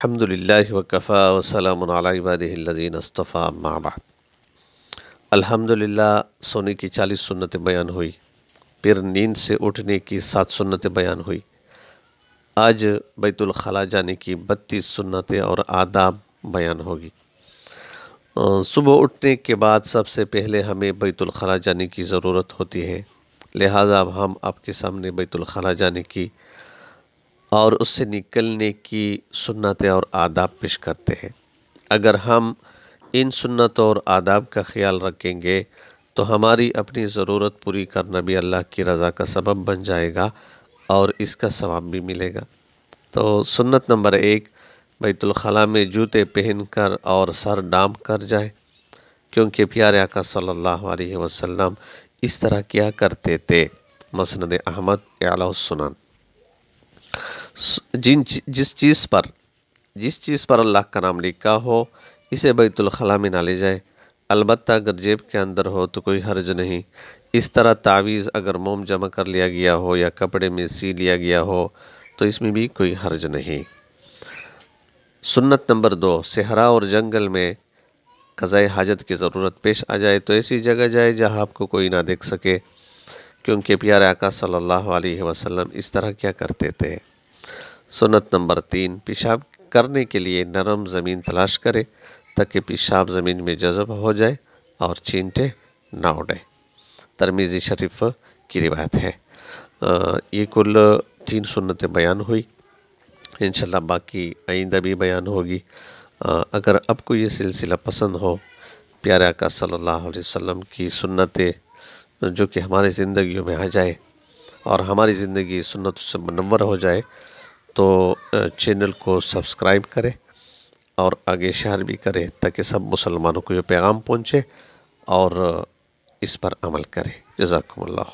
الحمد للہ وکفا وسلام علی عبادہ الذین اصطفیٰ اما بعد۔ الحمدللہ سونے کی 40 سنتیں بیان ہوئی، پھر نیند سے اٹھنے کی 7 سنتیں بیان ہوئی۔ آج بیت الخلاء جانے کی 32 سنتیں اور آداب بیان ہوگی۔ صبح اٹھنے کے بعد سب سے پہلے ہمیں بیت الخلاء جانے کی ضرورت ہوتی ہے، لہٰذا ہم آپ کے سامنے بیت الخلاء جانے کی اور اس سے نکلنے کی سنتیں اور آداب پیش کرتے ہیں۔ اگر ہم ان سنتوں اور آداب کا خیال رکھیں گے تو ہماری اپنی ضرورت پوری کرنا بھی اللہ کی رضا کا سبب بن جائے گا اور اس کا ثواب بھی ملے گا۔ تو سنت نمبر 1، بیت الخلاء میں جوتے پہن کر اور سر ڈھانپ کر جائے، کیونکہ پیارے آقا صلی اللہ علیہ وسلم اس طرح کیا کرتے تھے۔ مسند احمد اعلیٰ السنن۔ جس چیز پر اللہ کا نام لکھا ہو اسے بیت الخلاء میں نہ لے جائے، البتہ اگر جیب کے اندر ہو تو کوئی حرج نہیں۔ اس طرح تعویذ اگر موم جمع کر لیا گیا ہو یا کپڑے میں سی لیا گیا ہو تو اس میں بھی کوئی حرج نہیں۔ سنت نمبر 2، صحرا اور جنگل میں قضاء حاجت کی ضرورت پیش آ جائے تو ایسی جگہ جائے جہاں آپ کو کوئی نہ دیکھ سکے، کیونکہ پیارے آقا صلی اللہ علیہ وسلم اس طرح کیا کرتے تھے۔ سنت نمبر 3، پیشاب کرنے کے لیے نرم زمین تلاش کرے تاکہ پیشاب زمین میں جذب ہو جائے اور چینٹے نہ اڑے۔ ترمذی شریف کی روایت ہے۔ یہ کل 3 سنتیں بیان ہوئی، انشاءاللہ باقی آئندہ بھی بیان ہوگی۔ اگر آپ کو یہ سلسلہ پسند ہو، پیارے آقا صلی اللہ علیہ وسلم کی سنتیں جو کہ ہماری زندگیوں میں آ جائے اور ہماری زندگی سنت سے منور ہو جائے، تو چینل کو سبسکرائب کرے اور آگے شیئر بھی کرے تاکہ سب مسلمانوں کو یہ پیغام پہنچے اور اس پر عمل کرے۔ جزاکم اللہ۔